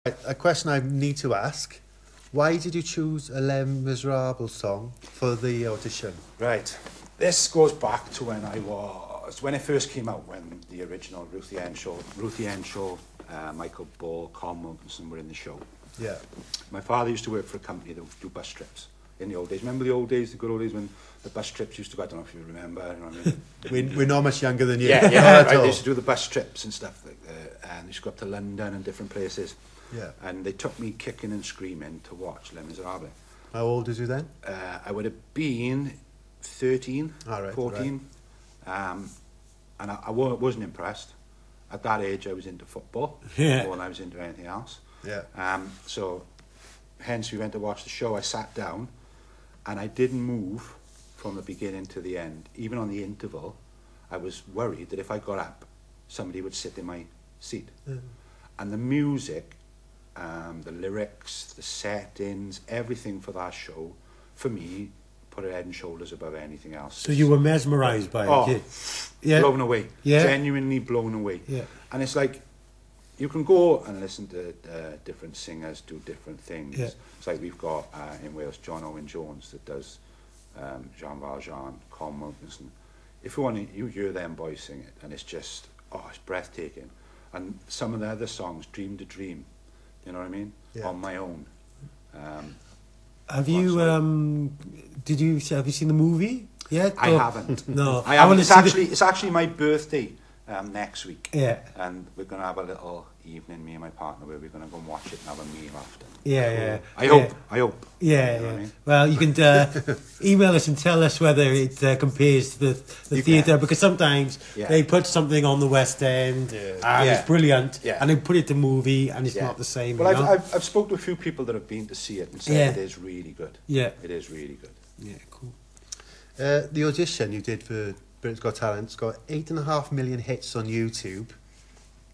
A question I need to ask. Why did you choose a Les Miserables song for the audition? Right. This goes back to when it first came out, when the original Ruthie Henshaw, Michael Ball, Carl Wilkinson were in the show. Yeah. My father used to work for a company that would do bus trips in the old days. Remember the old days, the good old days when the bus trips used to go, I don't know if you remember. You know what I mean? We're not much younger than you. Yeah, right. They used to do the bus trips and stuff, and they used to go up to London and different places. Yeah. And they took me kicking and screaming to watch Les Miserables. How old was you then? I would have been 13, All right, 14. Right. And I wasn't impressed. At that age, I was into football more than I was into anything else. Yeah. So, hence, we went to watch the show. I sat down, and I didn't move from the beginning to the end. Even on the interval, I was worried that if I got up, somebody would sit in my seat. And the music, the lyrics, the settings, everything for that show, for me, put it head and shoulders above anything else. So you were mesmerised by it? Yeah. Blown away. Yeah. Genuinely blown away. Yeah. And it's like, you can go and listen to different singers do different things. Yeah. It's like we've got in Wales John Owen Jones that does Jean Valjean, Carl Wilkinson. If you want to, you hear them boys sing it, and it's just, it's breathtaking. And some of the other songs, Dream to Dream, you know what I mean? Yeah. On my own. Have you seen the movie yet? I haven't. No. I haven't. It's actually my birthday next week. Yeah. And we're going to have a little evening, me and my partner, where we're going to go and watch it and have a meal after. Yeah. I hope. Yeah, you know what I mean? Well, you can email us and tell us whether it compares to the theatre, because sometimes they put something on the West End and it's brilliant, and they put it to movie and it's not the same. Well, I've spoken to a few people that have been to see it and said it is really good. Yeah. It is really good. Yeah, cool. The audition you did for Britain's Got Talent's got 8.5 million hits on YouTube.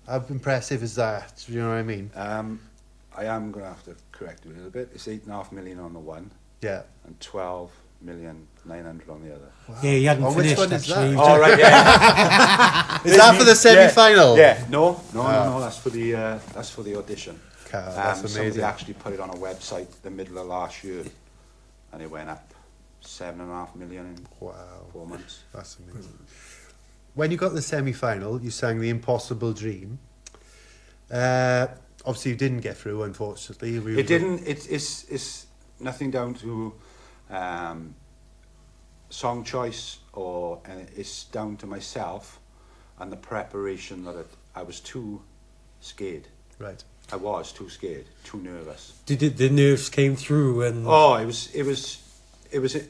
How impressive is that? Do you know what I mean? I am going to have to correct you a little bit. It's 8.5 million on the one. Yeah. And 12,900,000 on the other. Wow. Yeah, you hadn't finished. Which one is actually. that? Oh, right, yeah. Is that for the semi-final? Yeah. No. That's for the audition. That's amazing. Somebody actually put it on a website the middle of last year, and it went up 7.5 million in 4 months. That's amazing. When you got the semi-final, you sang The Impossible Dream. Obviously, you didn't get through, unfortunately. It didn't. It's nothing down to song choice, and it's down to myself and the preparation that I was too scared. Right. I was too scared, too nervous. Did the nerves came through and? Oh, it was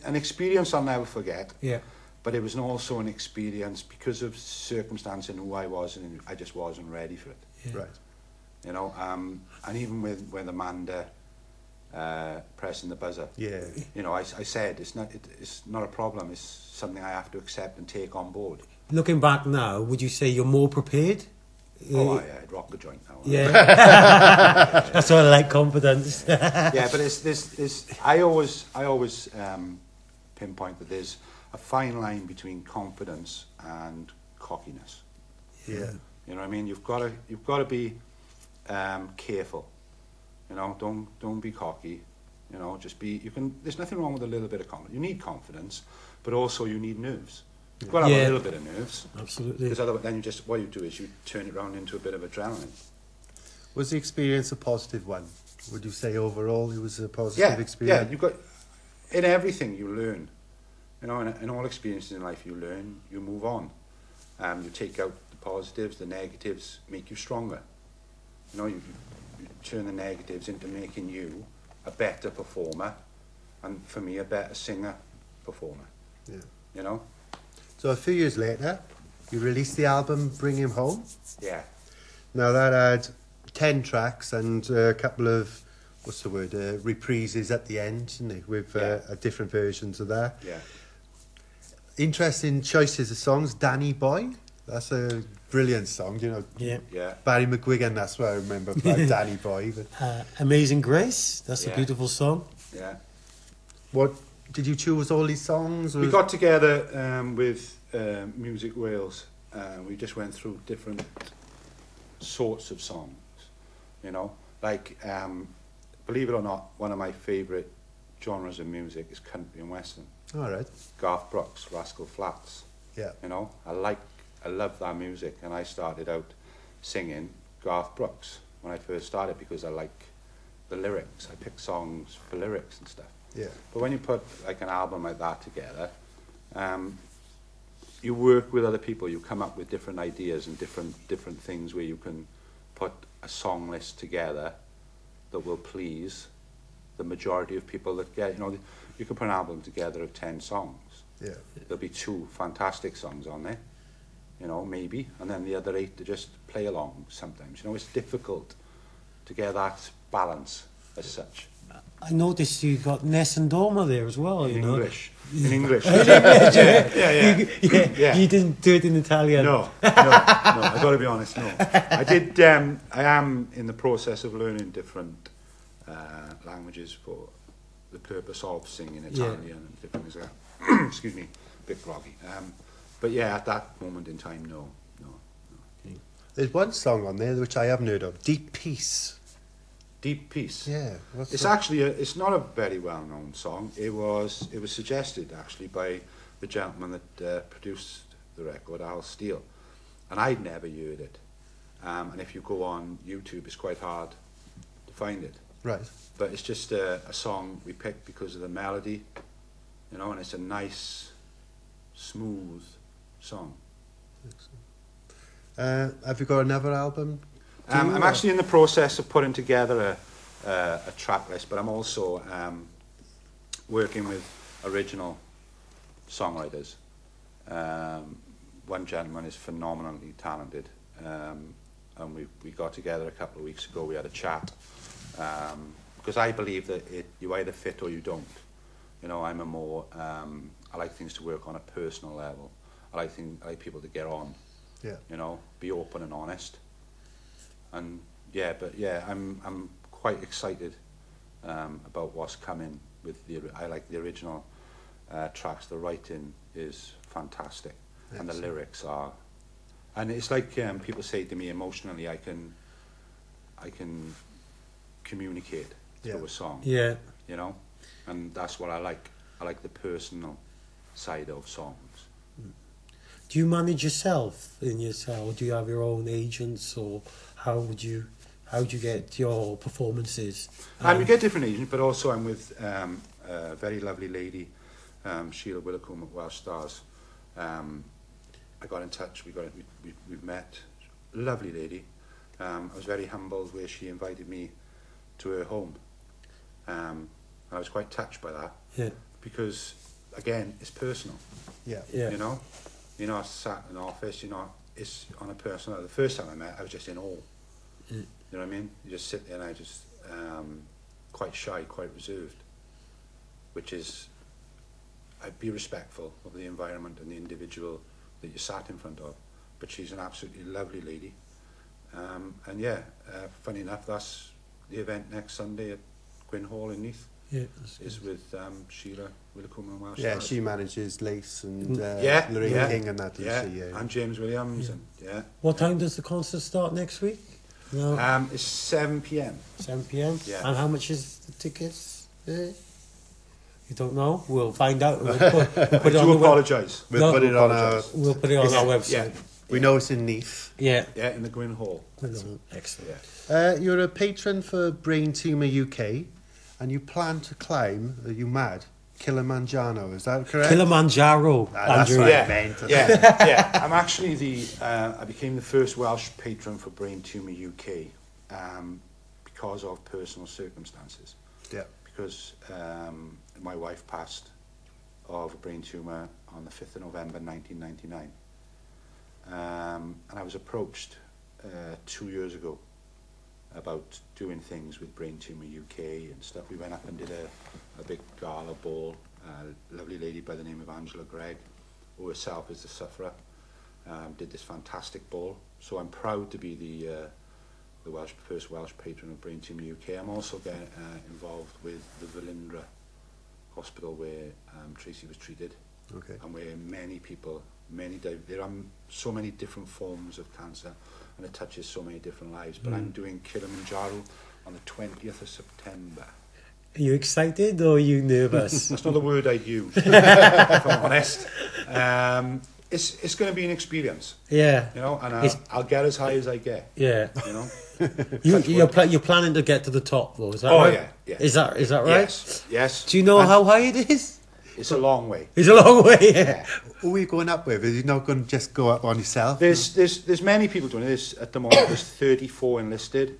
an experience I'll never forget. Yeah. But it was also an experience because of circumstance and who I was, and I just wasn't ready for it. Yeah. Right. You know, and even with Amanda pressing the buzzer, you know, I said it's not a problem. It's something I have to accept and take on board. Looking back now, would you say you're more prepared? I'd rock the joint now. Yeah, that's why I like confidence. Yeah, but it's I always pinpoint that there's a fine line between confidence and cockiness. Yeah, you know what I mean. You've got to be careful. You know, don't be cocky. You know, just be. There's nothing wrong with a little bit of confidence. You need confidence, but also you need nerves. You've got to have a little bit of nerves. Absolutely. Because otherwise, then what you do is you turn it around into a bit of adrenaline. Was the experience a positive one? Would you say overall it was a positive experience? Yeah, you've got in everything you learn. You know, in all experiences in life you learn, you move on. You take out the positives, the negatives make you stronger. You know, you turn the negatives into making you a better performer, and for me, a better singer-performer. Yeah. You know? So a few years later, you released the album Bring Him Home. Yeah. Now that had 10 tracks and a couple of, reprises at the end, isn't it? With different versions of that. Yeah. Interesting choices of songs. Danny Boy, that's a brilliant song, you know. Yeah. Barry McGuigan, that's what I remember about Danny Boy. But Amazing Grace, that's a beautiful song. Yeah. What did you choose all these songs? We got together with Music Wales. We just went through different sorts of songs, you know. Like, believe it or not, one of my favourite genres of music is country and western. All right. Garth Brooks, Rascal Flatts. Yeah. You know, I love that music, and I started out singing Garth Brooks when I first started because I like the lyrics. I pick songs for lyrics and stuff. Yeah. But when you put like an album like that together, you work with other people. You come up with different ideas and different things where you can put a song list together that will please the majority of people that get. You know, you can put an album together of 10 songs. Yeah. There'll be 2 fantastic songs on there, you know, maybe, and then the other 8 to just play along sometimes. You know, it's difficult to get that balance as such. I noticed you got Ness and Doma there as well, In you know. English. In English. Yeah. You didn't do it in Italian. No, I've got to be honest, no. I did, I am in the process of learning different languages for the purpose of singing Italian and different things like that. Excuse me, a bit groggy. But yeah, at that moment in time, no. There's one song on there which I haven't heard of, Deep Peace. Deep Peace. Yeah. It's actually it's not a very well-known song. It was suggested actually by the gentleman that produced the record, Al Steele, and I'd never heard it. And if you go on YouTube, it's quite hard to find it. Right. But it's just a song we picked because of the melody, you know, and it's a nice, smooth song. Have you got another album? I'm actually in the process of putting together a track list, but I'm also working with original songwriters. One gentleman is phenomenally talented, and we got together a couple of weeks ago. We had a chat because I believe that you either fit or you don't. You know, I'm a more I like things to work on a personal level. I like people to get on. Yeah. You know, be open and honest. And I'm quite excited about what's coming with I like the original tracks. The writing is fantastic. Excellent. And the lyrics are, and it's like people say to me, emotionally I can communicate through a song. Yeah. You know, and that's what I like. I like the personal side of songs. Do you manage yourself in your cell? Do you have your own agents, or how do you get your performances? We get different agents, but also I'm with a very lovely lady, Sheila Willicombe at Welsh Stars. I got in touch. We've met. Lovely lady. I was very humbled where she invited me to her home. I was quite touched by that. Yeah. Because again, it's personal. Yeah. Yeah. You know, you're not sat in an office. You're not. It's on a personal. The first time I met, I was just in awe. You know what I mean? You just sit there, and I just quite shy, quite reserved, which is I'd be respectful of the environment and the individual that you sat in front of. But she's an absolutely lovely lady, and funny enough, that's the event next Sunday at Gwyn Hall in Neath. Yeah, is with Sheila Willicombe and Welsh. Yeah, she manages Lace and Lorraine King and that. And James Williams and What time does the concert start next week? No. It's 7 p.m. 7 p.m. Yeah. And how much is the tickets? You don't know? We'll find out. We'll put it on apologise. We'll put it on our website. Yeah. We know it's in Neath. Yeah. Yeah, in the Gwyn Hall. Excellent. Yeah. You're a patron for Brain Tumour UK, and you plan to climb, are you mad, Kilimanjaro, is that correct? Kilimanjaro, that's Andrew. what I meant. Yeah. I'm actually I became the first Welsh patron for Brain Tumour UK because of personal circumstances. Yeah. Because my wife passed of a brain tumour on the 5th of November 1999. And I was approached 2 years ago about doing things with Brain Tumour UK and stuff. We went up and did a big gala ball. A lovely lady by the name of Angela Gregg, who herself is a sufferer, did this fantastic ball. So I'm proud to be the first Welsh patron of Brain Tumour UK. I'm also getting involved with the Velindre Hospital where Tracy was treated. Okay. And where many people, there are so many different forms of cancer, and it touches so many different lives. But I'm doing Kilimanjaro, on the 20th of September. Are you excited or are you nervous? That's not the word I'd use, if I'm honest. It's going to be an experience. Yeah. You know, and I'll get as high as I get. Yeah. You know. You're planning to get to the top, though, is that right? Yeah. Is that right? Yes. Do you know how high it is? It's a long way. It's a long way, yeah. Who are you going up with? Are you not going to just go up on yourself? There's many people doing this at the moment. There's 34 enlisted.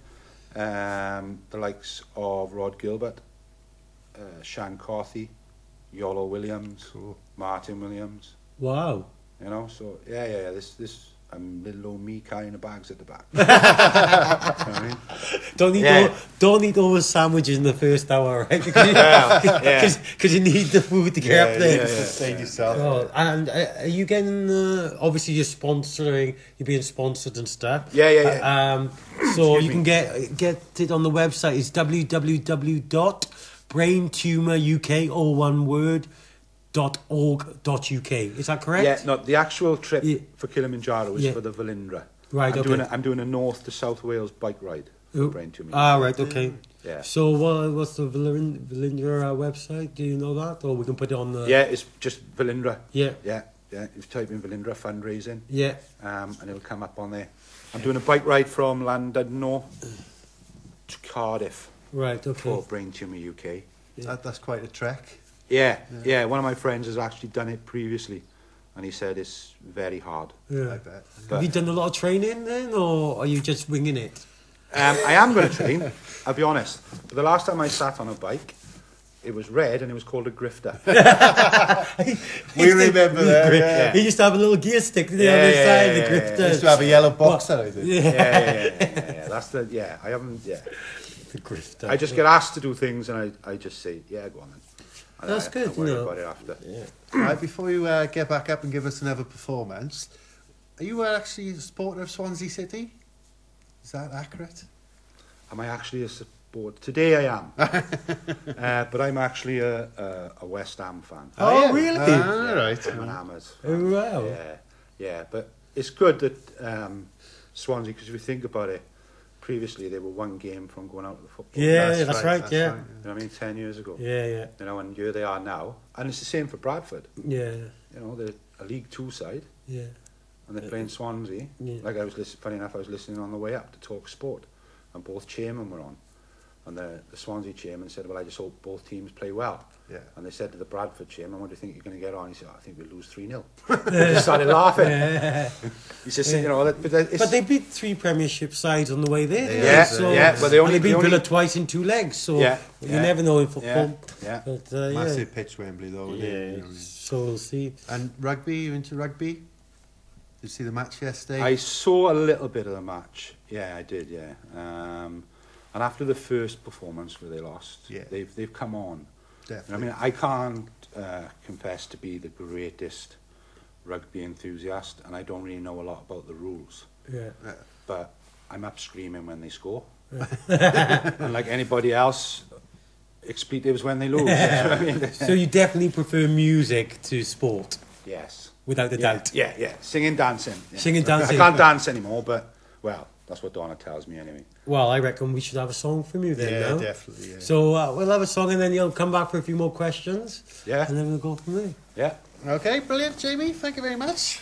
The likes of Rod Gilbert, Shan Carthy, Yolo Williams, Martin Williams. Wow. You know, so yeah. This little old me carrying the bags at the back. You know what I mean? Don't eat all the sandwiches in the first hour, right? Because you need the food to get up there. Sustain yourself. Oh, and are you getting? Obviously, you're being sponsored and stuff. Yeah. So you can get it on the website. It's www.braintumoruk, all one word, .org.uk. Is that correct? Yeah, no, the actual trip for Kilimanjaro is for the Velindre. Right, I'm doing a north to South Wales bike ride for Brain Tumor. Right, okay. Yeah. So what's the Velindre website? Do you know that? Or we can put it on the... Yeah, it's just Velindre. Yeah. You type in Velindre fundraising. Yeah. And it'll come up on there. I'm doing a bike ride from Llandudno to Cardiff. Right, okay. For Brain Tumor UK. Yeah. That's quite a trek. Yeah. One of my friends has actually done it previously, and he said it's very hard. Yeah. I bet. Have you done a lot of training then, or are you just winging it? I am going to train, I'll be honest. But the last time I sat on a bike, it was red and it was called a grifter. We remember that. Yeah. He used to have a little gear stick on the other side of the grifter. He used to have a yellow box that I did. Yeah. That's the, I haven't, The grifter. I just get asked to do things and I just say, yeah, go on then. And That's good, Don't worry about it after. Yeah. Right, before you get back up and give us another performance, are you actually a supporter of Swansea City? Is that accurate? Am I actually a supporter? Today I am. But I'm actually a West Ham fan. Oh, really? Right. I'm an Hammers. Oh, wow. Yeah. But it's good that Swansea, because if you think about it, previously they were one game from going out of the football. Yeah, that's right. You know what I mean? 10 years ago. Yeah. You know, and here they are now. And it's the same for Bradford. Yeah. You know, they're a League Two side. Yeah. And they're playing Swansea. Yeah. Like funny enough, I was listening on the way up to Talk Sport, and both chairmen were on. And the Swansea chairman said, well, I just hope both teams play well. Yeah. And they said to the Bradford chairman, what do you think you're going to get on? He said, I think we'll lose 3-0. They just started laughing. Yeah. He said, you know, but they beat 3 Premiership sides on the way there. But they only beat Villa twice in 2 legs, so you never know in football. Yeah. But, Massive pitch, Wembley, though. Yeah, so we'll see. And rugby, you into rugby? Did you see the match yesterday? I saw a little bit of the match. Yeah, I did, yeah. And after the first performance where they lost, they've come on. Definitely. I mean, I can't confess to be the greatest rugby enthusiast, and I don't really know a lot about the rules. Yeah. But I'm up screaming when they score. And like anybody else, expletives when they lose. You know what I mean? So you definitely prefer music to sport? Yes. Without a doubt? Yeah. Singing, dancing. Yeah. Singing, dancing. I can't dance anymore, but, well, that's what Donna tells me anyway. Well, I reckon we should have a song from you then, now. Definitely. Yeah. So we'll have a song and then you'll come back for a few more questions. Yeah. And then we'll go from there. Yeah. Okay, brilliant, Jamie. Thank you very much.